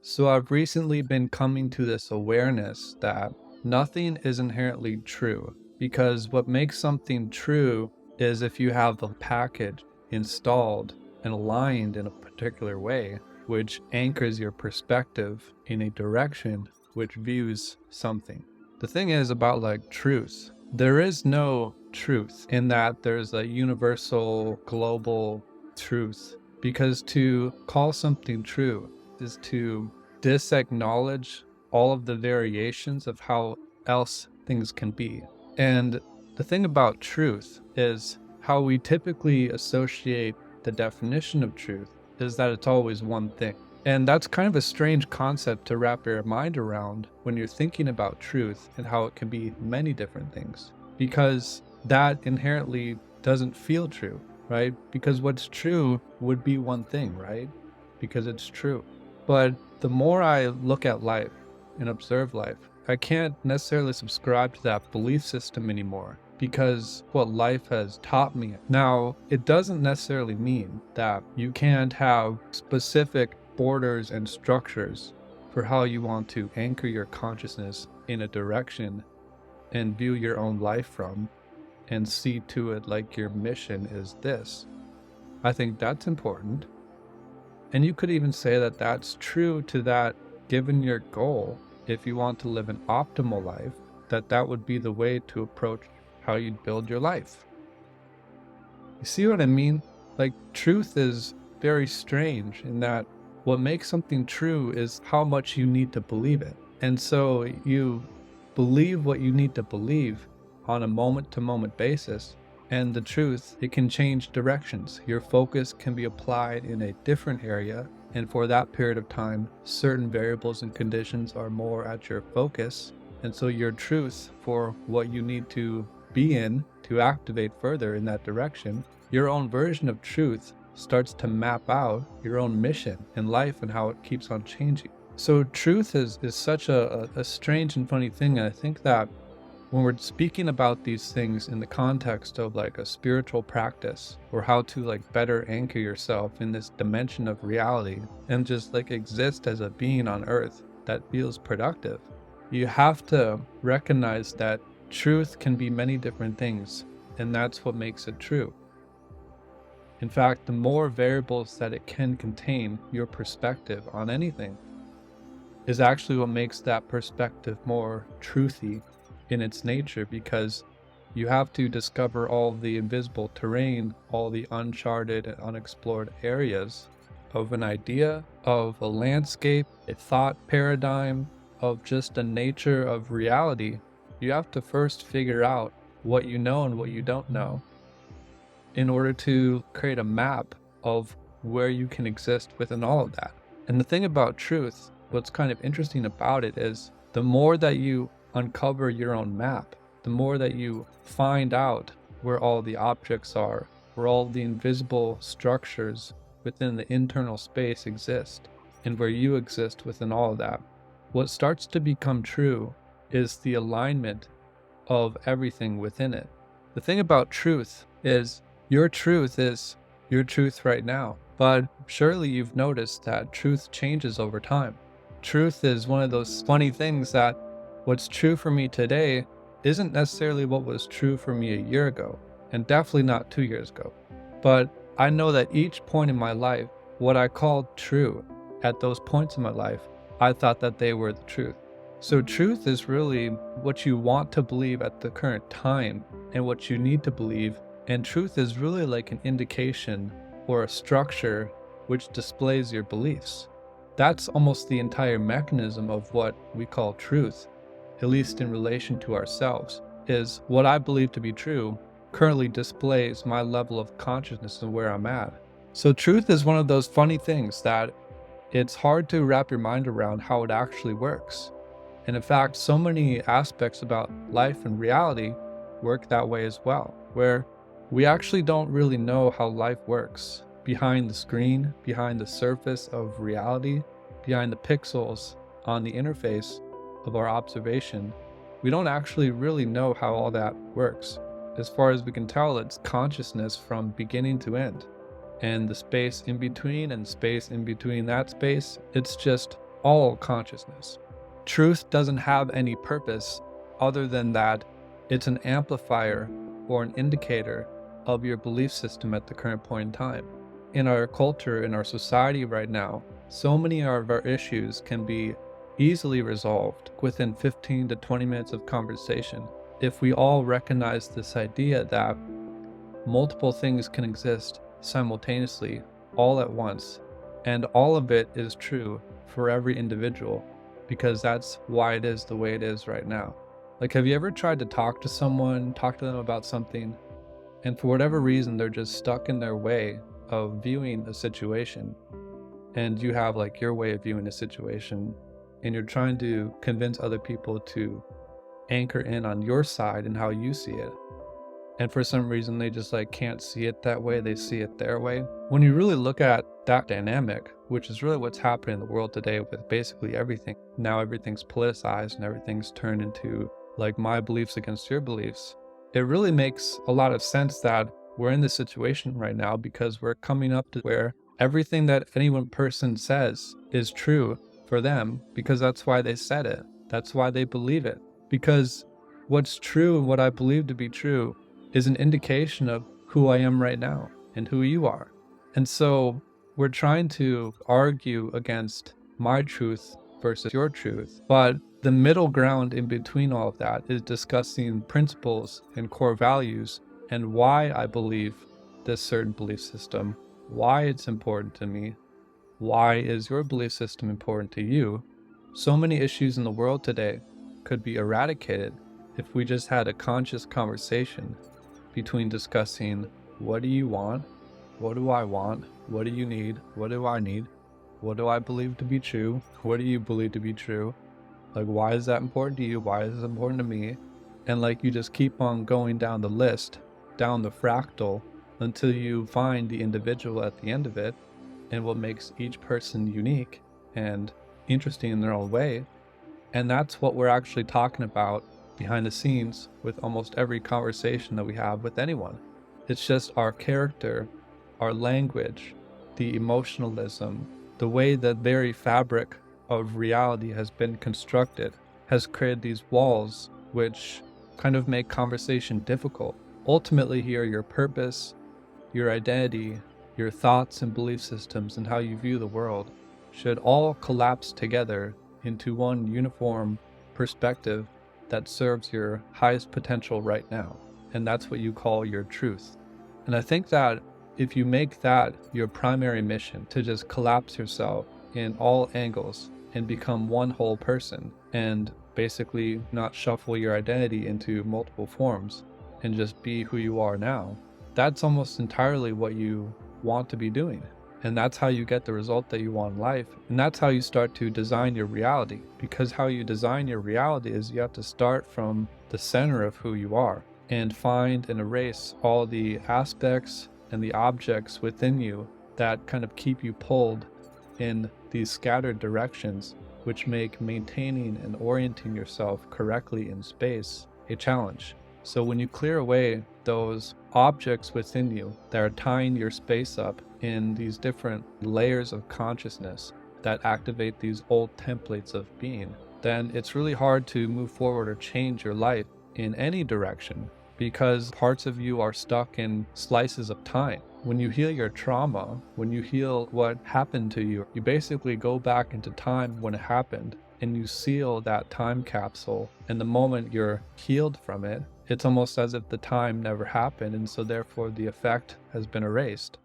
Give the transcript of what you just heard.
So I've recently been coming to this awareness that nothing is inherently true, because what makes something true is if you have the package installed and aligned in a particular way, which anchors your perspective in a direction which views something. The thing is about truth. There is no truth in that there's a universal global truth, because to call something true is to disacknowledge all of the variations of how else things can be. And the thing about truth is how we typically associate the definition of truth is that it's always one thing. And that's kind of a strange concept to wrap your mind around when you're thinking about truth and how it can be many different things, because that inherently doesn't feel true, right? Because what's true would be one thing, right? Because it's true. But the more I look at life and observe life, I can't necessarily subscribe to that belief system anymore, because what life has taught me. Now, it doesn't necessarily mean that you can't have specific borders and structures for how you want to anchor your consciousness in a direction and view your own life from, and see to it like your mission is this. I think that's important. And you could even say that that's true to that given your goal. If you want to live an optimal life, that would be the way to approach how you'd build your life. You see what I mean? Truth is very strange in that what makes something true is how much you need to believe it. And so you believe what you need to believe on a moment-to-moment basis. And the truth, it can change directions. Your focus can be applied in a different area, and for that period of time, certain variables and conditions are more at your focus. And so your truth for what you need to be in to activate further in that direction, your own version of truth starts to map out your own mission in life and how it keeps on changing. So truth is such a strange and funny thing. And I think that when we're speaking about these things in the context of a spiritual practice, or how to better anchor yourself in this dimension of reality and just exist as a being on earth that feels productive, you have to recognize that truth can be many different things, and that's what makes it true. In fact, the more variables that it can contain, your perspective on anything, is actually what makes that perspective more truthy in its nature, because you have to discover all the invisible terrain, all the uncharted and unexplored areas of an idea, of a landscape, a thought paradigm, of just the nature of reality. You have to first figure out what you know and what you don't know in order to create a map of where you can exist within all of that. And the thing about truth, what's kind of interesting about it is the more that you uncover your own map, the more that you find out where all the objects are, where all the invisible structures within the internal space exist, and where you exist within all of that. What starts to become true is the alignment of everything within it. The thing about truth is your truth right now, but surely you've noticed that truth changes over time. Truth is one of those funny things that what's true for me today isn't necessarily what was true for me a year ago, and definitely not 2 years ago. But I know that each point in my life, what I called true at those points in my life, I thought that they were the truth. So truth is really what you want to believe at the current time and what you need to believe. And truth is really like an indication or a structure which displays your beliefs. That's almost the entire mechanism of what we call truth, at least in relation to ourselves, is what I believe to be true currently displays my level of consciousness and where I'm at. So truth is one of those funny things that it's hard to wrap your mind around how it actually works. And in fact, so many aspects about life and reality work that way as well, where we actually don't really know how life works behind the screen, behind the surface of reality, behind the pixels on the interface of our observation. We don't actually really know how all that works. As far as we can tell, it's consciousness from beginning to end. And the space in between and space in between that space, it's just all consciousness. Truth doesn't have any purpose other than that it's an amplifier or an indicator of your belief system at the current point in time. In our culture, in our society right now, so many of our issues can be easily resolved within 15 to 20 minutes of conversation if we all recognize this idea that multiple things can exist simultaneously, all at once, and all of it is true for every individual, because that's why it is the way it is right now. Like, have you ever tried to talk to someone, talk to them about something, and for whatever reason, they're just stuck in their way of viewing a situation, and you have like your way of viewing a situation, and you're trying to convince other people to anchor in on your side and how you see it. And for some reason, they just like can't see it that way. They see it their way. When you really look at that dynamic, which is really what's happening in the world today with basically everything. Now everything's politicized and everything's turned into like my beliefs against your beliefs. It really makes a lot of sense that we're in this situation right now because we're coming up to where everything that any one person says is true for them because that's why they said it. That's why they believe it. Because what's true and what I believe to be true is an indication of who I am right now and who you are. And so we're trying to argue against my truth versus your truth. But the middle ground in between all of that is discussing principles and core values and why I believe this certain belief system, why it's important to me, why is your belief system important to you. So many issues in the world today could be eradicated if we just had a conscious conversation between discussing what do you want, what do I want, what do you need, what do I need, what do I believe to be true, what do you believe to be true, like why is that important to you, why is it important to me, and like you just keep on going down the list, down the fractal, until you find the individual at the end of it and what makes each person unique and interesting in their own way. And that's what we're actually talking about behind the scenes with almost every conversation that we have with anyone. It's just our character, our language, the emotionalism, the way that very fabric of reality has been constructed has created these walls which kind of make conversation difficult. Ultimately here, your purpose, your identity, your thoughts and belief systems and how you view the world should all collapse together into one uniform perspective that serves your highest potential right now. And that's what you call your truth. And I think that if you make that your primary mission, to just collapse yourself in all angles and become one whole person and basically not shuffle your identity into multiple forms and just be who you are now, that's almost entirely what you want to be doing. And that's how you get the result that you want in life. And that's how you start to design your reality. Because how you design your reality is you have to start from the center of who you are and find and erase all the aspects and the objects within you that kind of keep you pulled in these scattered directions, which make maintaining and orienting yourself correctly in space a challenge. So when you clear away those objects within you that are tying your space up in these different layers of consciousness that activate these old templates of being, then it's really hard to move forward or change your life in any direction because parts of you are stuck in slices of time. When you heal your trauma, when you heal what happened to you, you basically go back into time when it happened and you seal that time capsule. And the moment you're healed from it, it's almost as if the time never happened, and so therefore the effect has been erased.